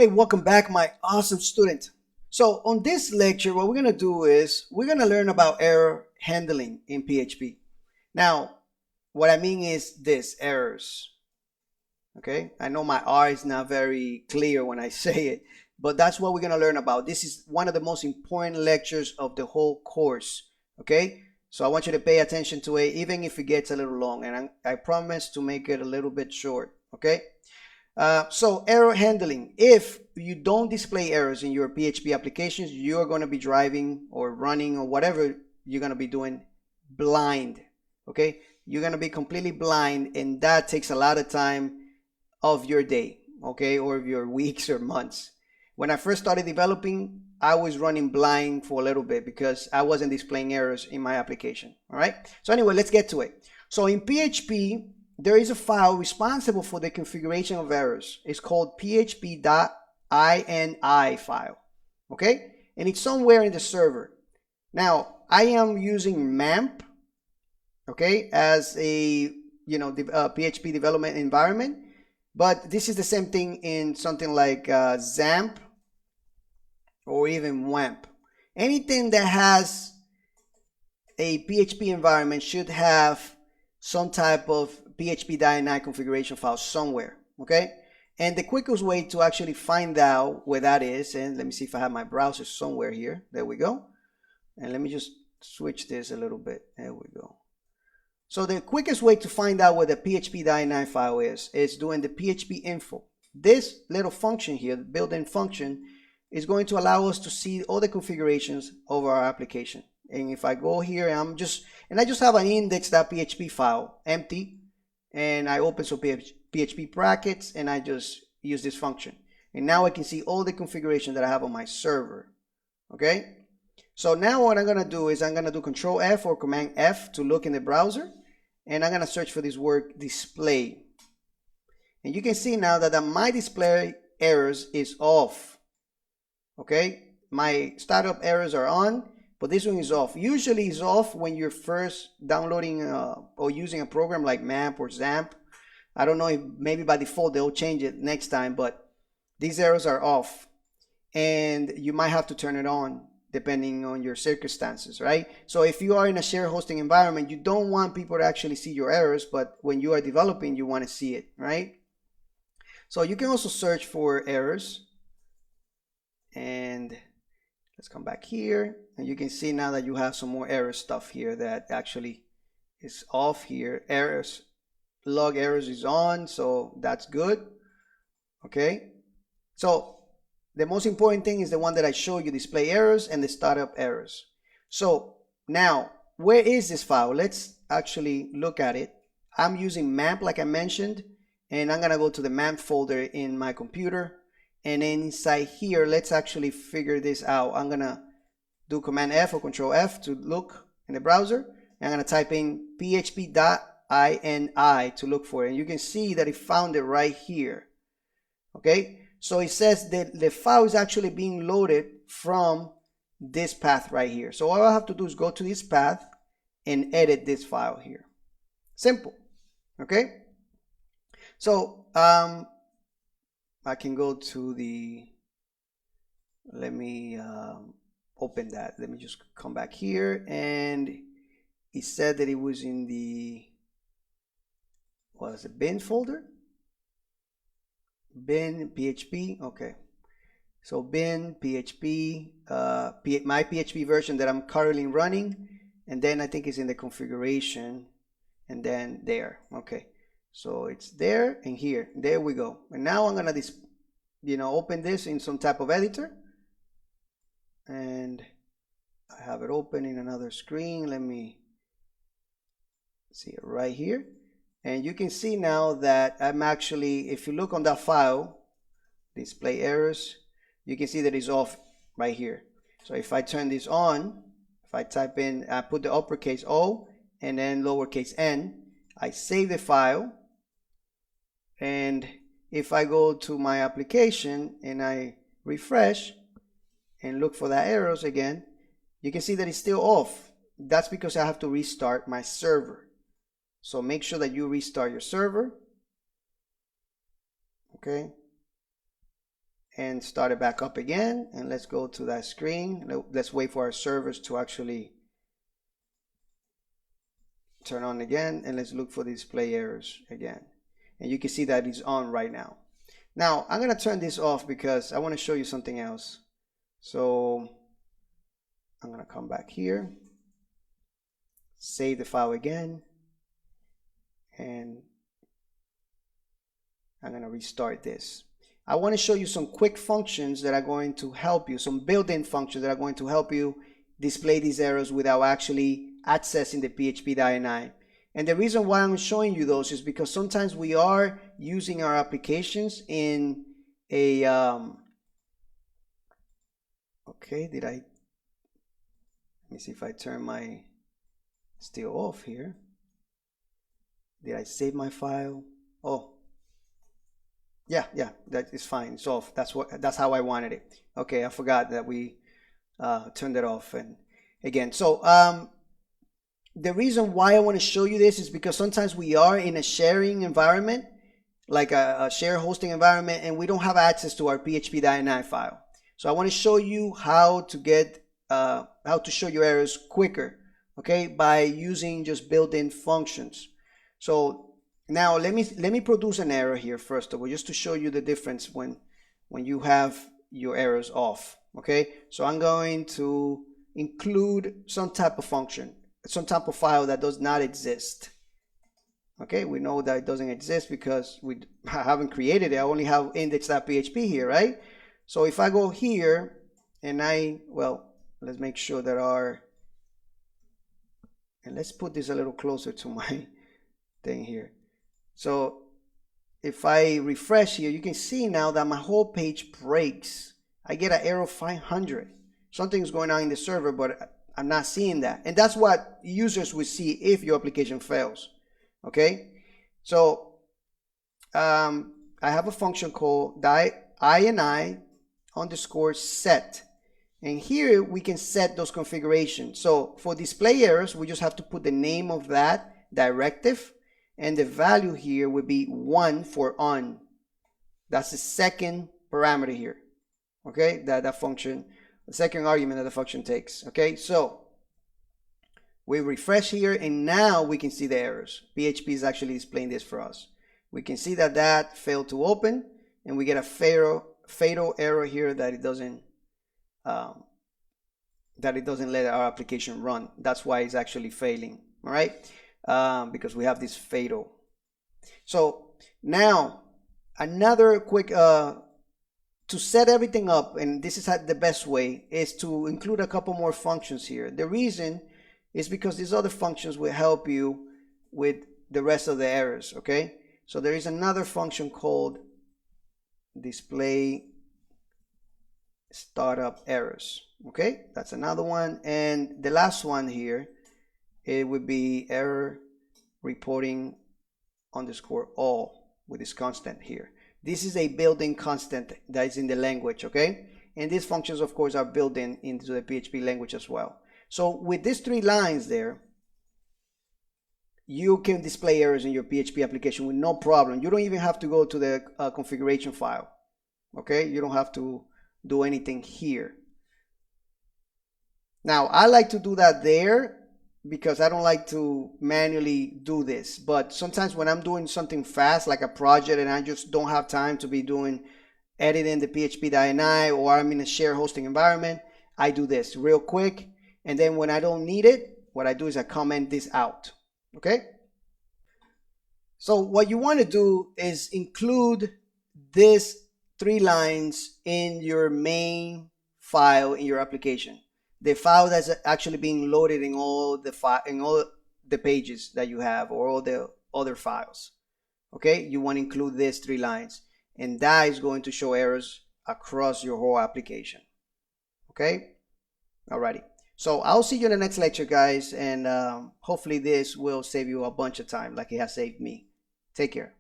Hey, welcome back, my awesome student. So on this lecture, what we're going to do is we're going to learn about error handling in PHP. Now, what I mean is this, errors. Okay, I know my R is not very clear when I say it, but that's what we're going to learn about. This is one of the most important lectures of the whole course. Okay, so I want you to pay attention to it, even if it gets a little long, and I promise to make it a little bit short. Okay. So error handling. If you don't display errors in your PHP applications, you're going to be driving or running or whatever you're going to be doing blind. Okay, you're going to be completely blind, and that takes a lot of time of your day, okay, or of your weeks or months. When I first started developing, I was running blind for a little bit because I wasn't displaying errors in my application. All right, so anyway, let's get to it. So in PHP, there is a file responsible for the configuration of errors. It's called php.ini file, okay? And it's somewhere in the server. Now, I am using MAMP, okay, as a PHP development environment, but this is the same thing in something like XAMPP or even WAMP. Anything that has a PHP environment should have some type of php.ini configuration file somewhere, okay? And the quickest way to actually find out where that is, and let me see if I have my browser somewhere here. There we go. And let me just switch this a little bit. There we go. So the quickest way to find out where the php.ini file is doing the php info. This little function here, the built-in function, is going to allow us to see all the configurations of our application. And if I go here, I just have an index.php file empty, and I open some PHP brackets, and I just use this function. And now I can see all the configuration that I have on my server. Okay. So now what I'm going to do is I'm going to do Control F or Command F to look in the browser, and I'm going to search for this word display. And you can see now that my display errors is off. Okay. My startup errors are on, but this one is off. Usually it's off when you're first downloading or using a program like MAMP or XAMPP. I don't know if maybe by default they'll change it next time, but these errors are off. And you might have to turn it on depending on your circumstances, right? So if you are in a shared hosting environment, you don't want people to actually see your errors, but when you are developing, you want to see it, right? So you can also search for errors. And let's come back here, and you can see now that you have some more error stuff here that actually is off here. Errors, log errors is on, so that's good. Okay, so the most important thing is the one that I showed you, display errors and the startup errors. So now, where is this file? Let's actually look at it. I'm using MAMP like I mentioned, and I'm gonna go to the MAMP folder in my computer. And inside here, let's actually figure this out. I'm gonna do Command F or Control F to look in the browser. I'm gonna type in php.ini to look for it. And you can see that it found it right here. Okay, so it says that the file is actually being loaded from this path right here. So all I have to do is go to this path and edit this file here. Simple. Okay, so I can go to let me open that. Let me just come back here, and it said that it was in the, what was it, bin folder? Bin PHP, okay. So bin PHP, my PHP version that I'm currently running, and then I think it's in the configuration, and then there, okay. So it's there and here. There we go. And now I'm gonna open this in some type of editor, and I have it open in another screen. Let me see it right here, and you can see now that I'm actually, if you look on that file, display errors, you can see that it's off right here. So if I turn this on, if I type in, I put the uppercase O and then lowercase n, I save the file. And if I go to my application and I refresh and look for that errors again, you can see that it's still off. That's because I have to restart my server. So make sure that you restart your server. Okay. and start it back up again, and let's go to that screen. Let's wait for our servers to actually turn on again, and let's look for display errors again, and you can see that it's on right now. Now I'm gonna turn this off because I want to show you something else. So I'm gonna come back here, save the file again, and I'm gonna restart this. I want to show you some quick functions that are going to help you, some built-in functions that are going to help you display these errors without actually accessing the PHP.ini. And the reason why I'm showing you those is because sometimes we are using our applications in a okay, let me see if I turn my still off here. Did I save my file? Oh, yeah, that is fine. It's off. That's how I wanted it. Okay, I forgot that we turned it off. And again, so the reason why I want to show you this is because sometimes we are in a sharing environment, like a share hosting environment, and we don't have access to our PHP.ini file. So I want to show you how to get how to show your errors quicker, okay, by using just built-in functions. So now let me produce an error here first of all, just to show you the difference when you have your errors off. Okay, so I'm going to include some type of function, some type of file that does not exist. Okay, we know that it doesn't exist because I haven't created it. I only have index.php here, right? So if I go here and let's make sure that and let's put this a little closer to my thing here. So if I refresh here, you can see now that my whole page breaks. I get an error 500. Something's going on in the server, but I'm not seeing that. And that's what users will see if your application fails. Okay, so I have a function called ini_set, and here we can set those configurations. So for display errors, we just have to put the name of that directive, and the value here would be 1 for on. That's the second parameter here. Okay, that function, the second argument that the function takes. Okay, so we refresh here, and now we can see the errors. PHP is actually displaying this for us. We can see that failed to open, and we get a fatal error here that it doesn't let our application run. That's why it's actually failing. All right, because we have this fatal. So now another quick to set everything up, and this is the best way, is to include a couple more functions here. The reason is because these other functions will help you with the rest of the errors. Okay, so there is another function called display startup errors. Okay, that's another one, and the last one here, it would be error reporting _all with this constant here. This is a built-in constant that is in the language. Okay, and these functions of course are built into the PHP language as well. So with these 3 lines there, you can display errors in your PHP application with no problem. You don't even have to go to the configuration file. Okay, you don't have to do anything here. Now I like to do that there because I don't like to manually do this, but sometimes when I'm doing something fast like a project and I just don't have time to be editing the PHP.ini, or I'm in a share hosting environment, I do this real quick. And then when I don't need it, what I do is I comment this out. Okay, so what you want to do is include these 3 lines in your main file in your application, the file that's actually being loaded in all the pages that you have, or all the other files. Okay, you want to include these 3 lines, and that is going to show errors across your whole application. Okay, alrighty. So I'll see you in the next lecture, guys, and hopefully this will save you a bunch of time like it has saved me. Take care.